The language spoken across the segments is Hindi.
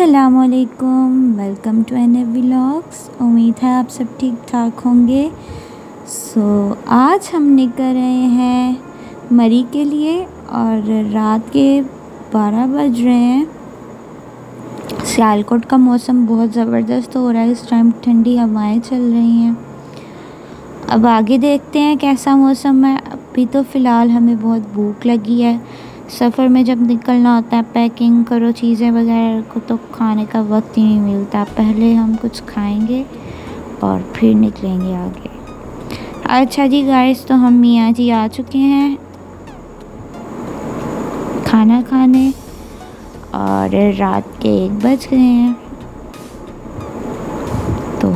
अस्सलामुअलैकुम, वेलकम टू एन व्लॉग्स। उम्मीद है आप सब ठीक ठाक होंगे। आज हम निकल रहे हैं मरी के लिए और रात के 12 बज रहे हैं। सियालकोट का मौसम बहुत ज़बरदस्त हो रहा है इस टाइम, ठंडी हवाएं चल रही हैं। अब आगे देखते हैं कैसा मौसम है। अभी तो फ़िलहाल हमें बहुत भूख लगी है। सफ़र में जब निकलना होता है, पैकिंग करो चीज़ें वगैरह को, तो खाने का वक्त ही नहीं मिलता। पहले हम कुछ खाएंगे और फिर निकलेंगे आगे। अच्छा जी गाइस, तो हम मियाँ जी आ चुके हैं खाना खाने और रात के 1 बज गए हैं। तो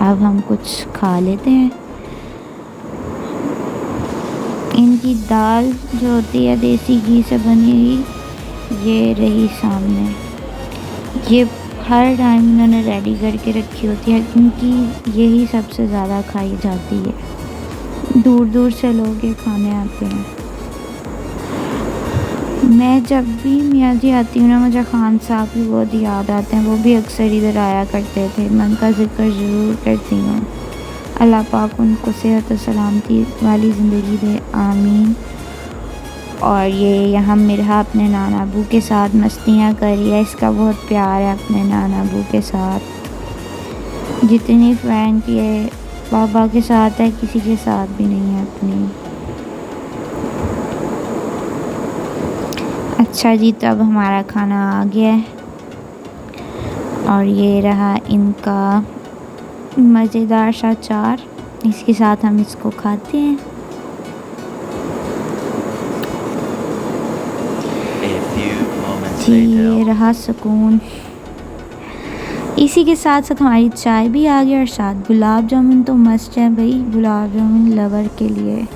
अब हम कुछ खा लेते हैं। इनकी दाल जो होती है देसी घी से बनी हुई, ये रही सामने। ये हर टाइम इन्होंने रेडी करके रखी होती है क्योंकि यही सबसे ज़्यादा खाई जाती है। दूर दूर से लोग ये खाने आते हैं। मैं जब भी मियाँ जी आती हूँ ना, मुझे खान साहब भी बहुत याद आते हैं। वो भी अक्सर इधर आया करते थे। मैं उनका ज़िक्र ज़रूर करती हूँ। अल्लाह पाक उनको सेहत और सलामती वाली ज़िंदगी दे, आमीन। और ये यहाँ मिरहा अपने नाना अबू के साथ मस्तियाँ कर रही है। इसका बहुत प्यार है अपने नाना अबू के साथ। जितनी फ्रेंड ये पापा के साथ है, किसी के साथ भी नहीं है अपनी। अच्छा जी, तो अब हमारा खाना आ गया है और ये रहा इनका मज़ेदार सा चार। इसके साथ हम इसको खाते हैं। जी, ये रहा सुकून। इसी के साथ साथ हमारी चाय भी आ गई और साथ गुलाब जामुन तो मस्त है भाई, गुलाब जामुन लवर के लिए।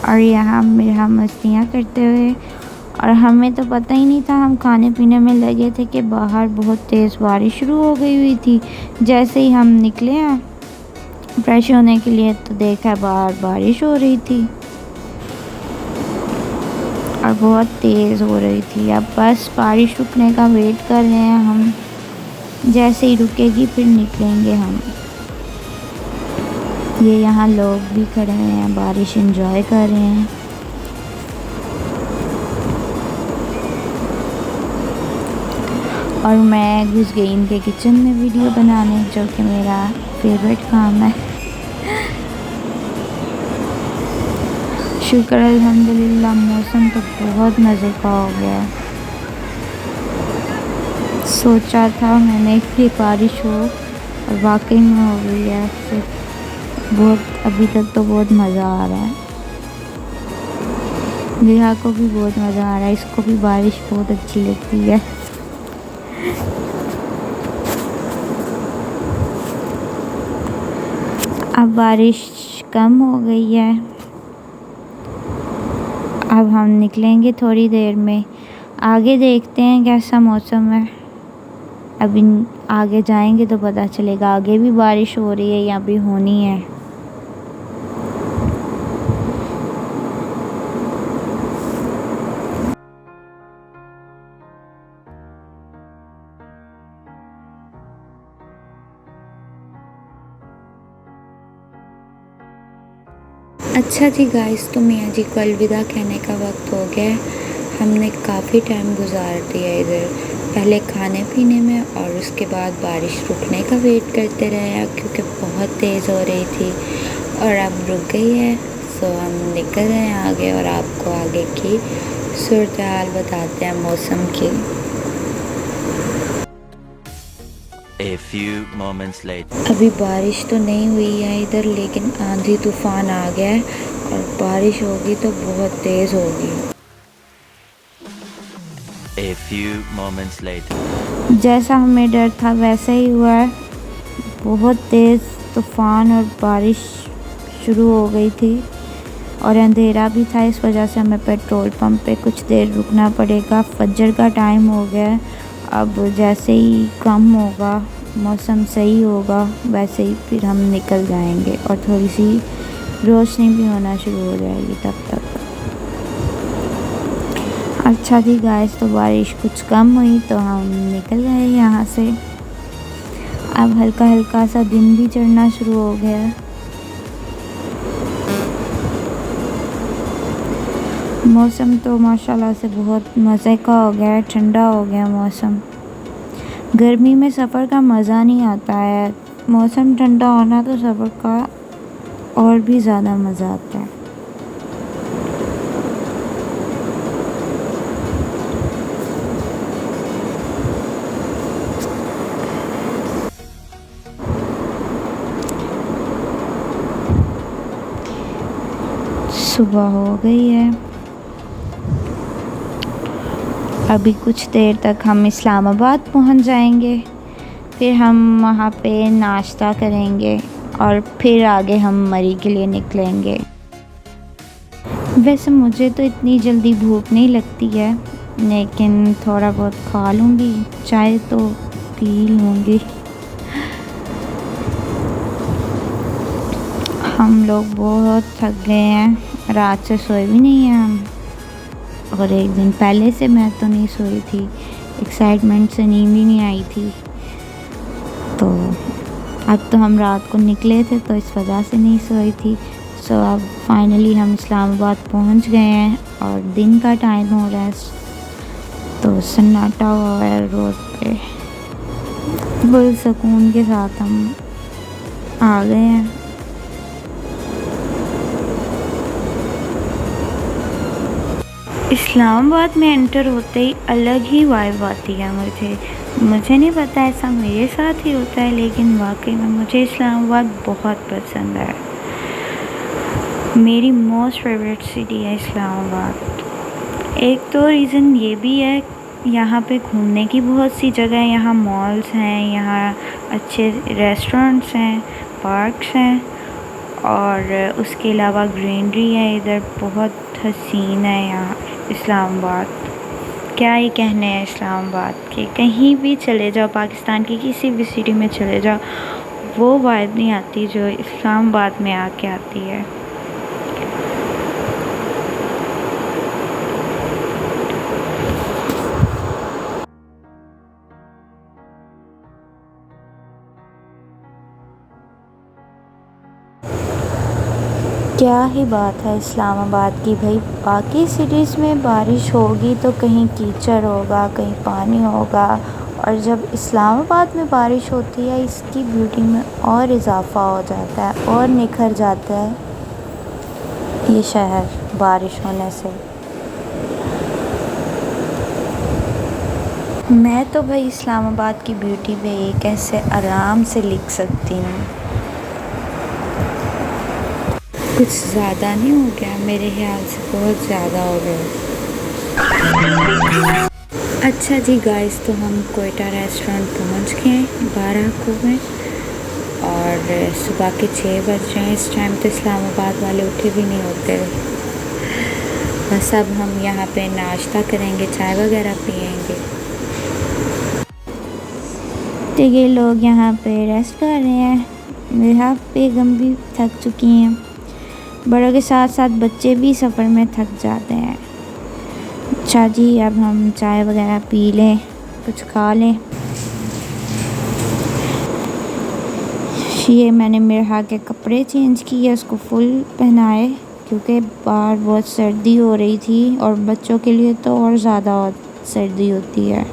और यहाँ मेरा मस्तियाँ करते हुए, और हमें तो पता ही नहीं था, हम खाने पीने में लगे थे कि बाहर बहुत तेज़ बारिश शुरू हो गई हुई थी। जैसे ही हम निकले हैं फ्रेश होने के लिए, तो देखा बाहर बारिश हो रही थी और बहुत तेज़ हो रही थी। अब बस बारिश रुकने का वेट कर रहे हैं हम। जैसे ही रुकेगी फिर निकलेंगे हम। ये यहाँ लोग भी खड़े हैं, बारिश एंजॉय कर रहे हैं। और मैं घुस गई इनके किचन में वीडियो बनाने, जो कि मेरा फेवरेट काम है। शुक्र अल्हम्दुलिल्लाह, मौसम तो बहुत मज़े का हो गया। सोचा था मैंने कि बारिश हो और वाकई में हो गई है। फिर बहुत, अभी तक तो बहुत मज़ा आ रहा है। नेहा को भी बहुत मज़ा आ रहा है, इसको भी बारिश बहुत अच्छी लगती है। अब बारिश कम हो गई है। अब हम निकलेंगे थोड़ी देर में। आगे देखते हैं कैसा मौसम है। अभी आगे जाएंगे तो पता चलेगा आगे भी बारिश हो रही है या भी होनी है। अच्छा जी गाइस, तो मियाँ जी को अलविदा कहने का वक्त हो गया है। हमने काफ़ी टाइम गुजार दिया इधर, पहले खाने पीने में और उसके बाद बारिश रुकने का वेट करते रहे क्योंकि बहुत तेज़ हो रही थी। और अब रुक गई है, सो हम निकल रहे हैं आगे और आपको आगे की सूरत हाल बताते हैं मौसम की। A few moments later. अभी बारिश तो नहीं हुई है इधर, लेकिन आंधी तूफान आ गया है और बारिश होगी तो बहुत तेज़ होगी। A few moments later. जैसा हमें डर था वैसा ही हुआ है। बहुत तेज़ तूफान और बारिश शुरू हो गई थी और अंधेरा भी था। इस वजह से हमें पेट्रोल पंप पे कुछ देर रुकना पड़ेगा। फजर का टाइम हो गया है। अब जैसे ही कम होगा, मौसम सही होगा, वैसे ही फिर हम निकल जाएंगे और थोड़ी सी रोशनी भी होना शुरू हो जाएगी तब तक। अच्छा थी गाइस, तो बारिश कुछ कम हुई तो हम निकल गए यहाँ से। अब हल्का हल्का सा दिन भी चढ़ना शुरू हो गया। मौसम तो माशाल्लाह से बहुत मज़े का हो गया है, ठंडा हो गया मौसम। गर्मी में सफ़र का मज़ा नहीं आता है, मौसम ठंडा होना तो सफ़र का और भी ज़्यादा मज़ा आता है। सुबह हो गई है, अभी कुछ देर तक हम इस्लामाबाद पहुंच जाएंगे। फिर हम वहाँ पे नाश्ता करेंगे और फिर आगे हम मरी के लिए निकलेंगे। वैसे मुझे तो इतनी जल्दी भूख नहीं लगती है, लेकिन थोड़ा बहुत खा लूँगी, चाय तो पी लूँगी। हम लोग बहुत थक गए हैं, रात से सोए भी नहीं हैं हम, और एक दिन पहले से मैं तो नहीं सोई थी, एक्साइटमेंट से नींद ही नहीं आई थी। तो अब तो हम रात को निकले थे तो इस वजह से नहीं सोई थी। सो अब फाइनली हम इस्लामाबाद पहुंच गए हैं और दिन का टाइम हो रहा है, तो सन्नाटा हुआ है रोड पे। फुल सुकून के साथ हम आ गए हैं। इस्लामाबाद में एंटर होते ही अलग ही वाइब आती है मुझे नहीं पता ऐसा मेरे साथ ही होता है, लेकिन वाकई में मुझे इस्लामाबाद बहुत पसंद है। मेरी मोस्ट फेवरेट सिटी है इस्लामाबाद। एक तो रीज़न ये भी है, यहाँ पे घूमने की बहुत सी जगह है, यहाँ मॉल्स हैं, यहाँ अच्छे रेस्टोरेंट्स हैं, पार्क्स हैं, और उसके अलावा ग्रीनरी है इधर, बहुत हसीन है यहाँ इस्लामाबाद। क्या ही कहने हैं इस्लामाबाद के, कहीं भी चले जाओ, पाकिस्तान की किसी भी सिटी में चले जाओ, वो वाइब नहीं आती जो इस्लामाबाद में आके आती है। क्या ही बात है इस्लामाबाद की भाई, बाकी सिटीज़ में बारिश होगी तो कहीं कीचड़ होगा, कहीं पानी होगा, और जब इस्लामाबाद में बारिश होती है इसकी ब्यूटी में और इजाफ़ा हो जाता है और निखर जाता है ये शहर बारिश होने से। मैं तो भाई इस्लामाबाद की ब्यूटी पे एक ऐसे आराम से लिख सकती हूँ। कुछ ज़्यादा नहीं हो गया? मेरे ख्याल से बहुत ज़्यादा हो गया। अच्छा जी गाइस, तो हम कोयटा रेस्टोरेंट पहुंच गए 12 को में, और सुबह के 6 बज रहे हैं इस टाइम। तो इस्लामाबाद वाले उठे भी नहीं होते। बस अब हम यहाँ पे नाश्ता करेंगे, चाय वगैरह पियेंगे। तो ये लोग यहाँ पे रेस्ट कर रहे हैं, मेरा बेगम भी थक चुकी हैं। बड़ों के साथ साथ बच्चे भी सफ़र में थक जाते हैं। अच्छा जी, अब हम चाय वगैरह पी लें, कुछ खा लें। ये मैंने मेरे के कपड़े चेंज किए, उसको फुल पहनाए, क्योंकि बाहर बहुत सर्दी हो रही थी, और बच्चों के लिए तो और ज़्यादा सर्दी होती है।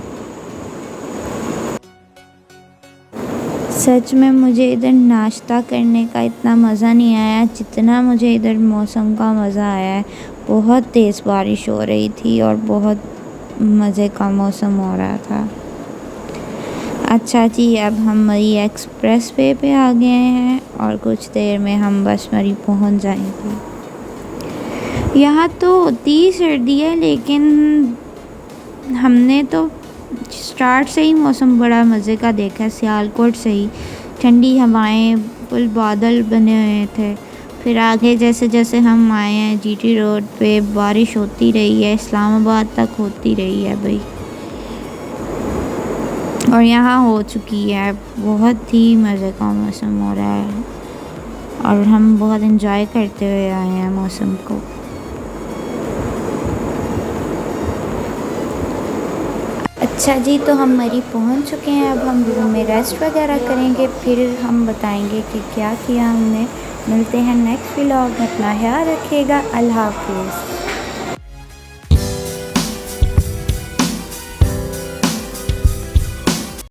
सच में मुझे इधर नाश्ता करने का इतना मज़ा नहीं आया जितना मुझे इधर मौसम का मज़ा आया है। बहुत तेज़ बारिश हो रही थी और बहुत मज़े का मौसम हो रहा था। अच्छा जी, अब हम मरी एक्सप्रेस वे पे आ गए हैं और कुछ देर में हम बस मरी पहुंच जाएंगे। यहाँ तो होती ही सर्दी है, लेकिन हमने तो स्टार्ट से ही मौसम बड़ा मज़े का देखा है। सियालकोट से ही ठंडी हवाएं, फुल बादल बने हुए थे। फिर आगे जैसे जैसे हम आए हैं जीटी रोड पे, बारिश होती रही है, इस्लामाबाद तक होती रही है भाई, और यहाँ हो चुकी है। बहुत ही मज़े का मौसम हो रहा है और हम बहुत एंजॉय करते हुए आए हैं मौसम को। अच्छा जी, तो हम मरी पहुंच चुके हैं। अब हम रूम में रेस्ट वगैरह करेंगे, फिर हम बताएंगे कि क्या किया हमने। मिलते हैं नेक्स्ट व्लॉग में। अपना ख्याल रखिएगा। अल्लाह हाफिज़।